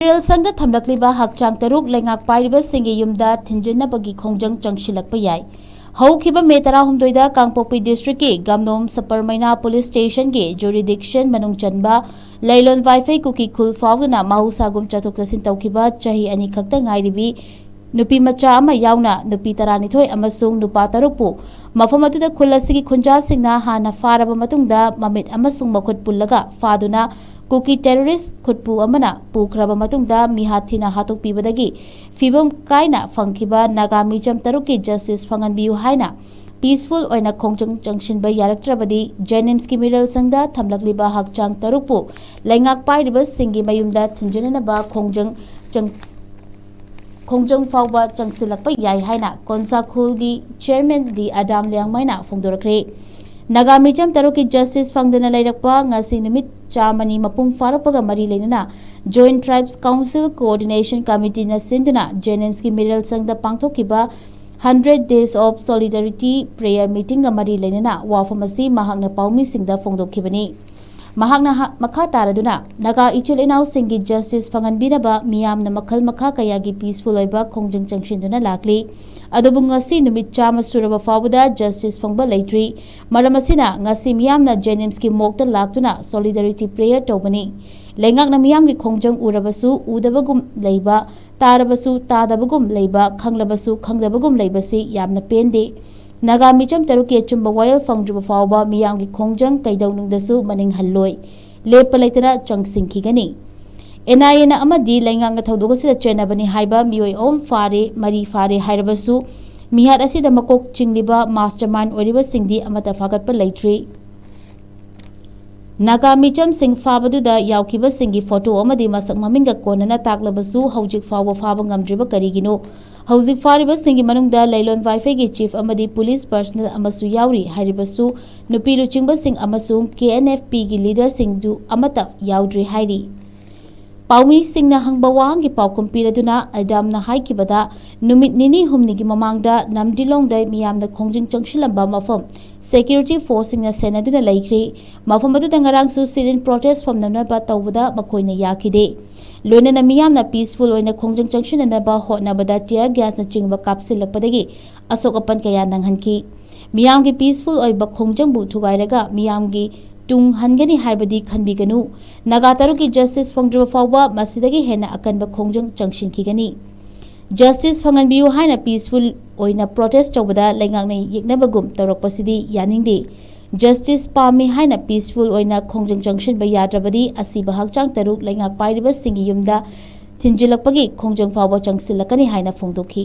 Meerel Shang Da Thamlakliba Hakchang Taruk Leingak Pairibasingi Yumda Thinjinnabagi KHONGJANG CHANGSILLAKPA yai. Haukiba May 19 Kangpokpi District ki Gamnom Saparmaina Police Station ki jurisdiction manung chanba Lailon Waifei Kuki Khul Fauduna Mahusagum Chathok Chasin Taukiba Chahi ani khakta ngairibi nupi macha ama yauna nupi taranithoi amasung nupa tarukpu mafam aduda khul asigi khunja singna hana faraba matungda mamit amasung makhut pullaga faduna Kuki terrorist khutpu amana pukraba matungda mihathina hatok pibadagi fibam kaina fangkiba naga mijam taruki justice fanganbiu haina peaceful oina khongjang junction ba yaraktrabadi Jnims ki Meerel Shang Da Thamlakliba Hakchang Taruk Leingak Pairibasingi Yumda Thinjinnabagi KHONGJANG fauba CHANGSILLAKPA yai haina konsa khulgi chairman di Adam Liangmaina phongdorakre naga mijam taruki justice fangdana lairakpa ngasi numit chamani mapung farapaga mari leinana joint tribes council coordination committee na sinduna Jnims ki Meerel Shang Da pangthokiba 100 days of solidarity prayer meeting ga mari leinana wafamasi mahakna paumi singda phongdokhibani mahakna makha taraduna naga ichil inau singi justice fanganbinaba miyamna makhal makha kayagi peaceful oiba khongjang changshinduna lakli adubu ngasi numit chama suraba fawada justice fangba leitri maramasina ngasi miyamna Jnims ki mokta laktuna solidarity prayer tobani leingak na miyam ki khongjang urabasu udabagum leiba tarabasu tadabagum leiba khanglabasu khangdabagum leibasi yamna pende naga mijam taruki chumba wayal fangjuba fawba miyam ki khongjang kaidaunungdasu maning halloi lepa leitara changsingkhigani NIA amadi Leingak na thaudogasida chenabani haiba miyoi om fare mari fare hairabasu mihar asida makok chingliba mastermind oriba singdi amata fagatpa leitri naga mijam sing fabaduda yaukiba singi photo amadi masak maminga konana taklabasu haujik fawa faba ngamdriba karigino haujik fariba singi manungda Lailon Waifei gi chief amadi police personnel amasu yauri hairibasu nupi luchingba sing amasung KNFP gi leader singdu amata yaudri hairi Paumi singna hangba wangi paukum piraduna Adam na haikibada numit nini humnigi mamangda namdilongda miyamda khongjang changshilamba mafam security force singna senaduna laikri mafam adu dangarangsu sit-in protest from namnaba tawbada makoina yakide loinana miyamna peaceful oina khongjang changshinanaba hotnabada tear gas na chingba kapsillakpadagi asokapan kaya nanghanki miyamgi peaceful oiba khongjang bu thugairaga miyamgi tung hangani haibadi khanbiganu naga taruki justice fangdriba fawba masidagi hena akanba khongjang changshinkhigani justice fanganbiu haina peaceful oina protest tawbada leingakna yeknabagum tawrakpasidi yaningde justice pami haina peaceful oina khongjang junction ba yadrabadi asiba Hakchang Taruk Leingak Pairibasingi Yumda Thinjinnabagi khongjang fawba changsillakani haina phongdokhi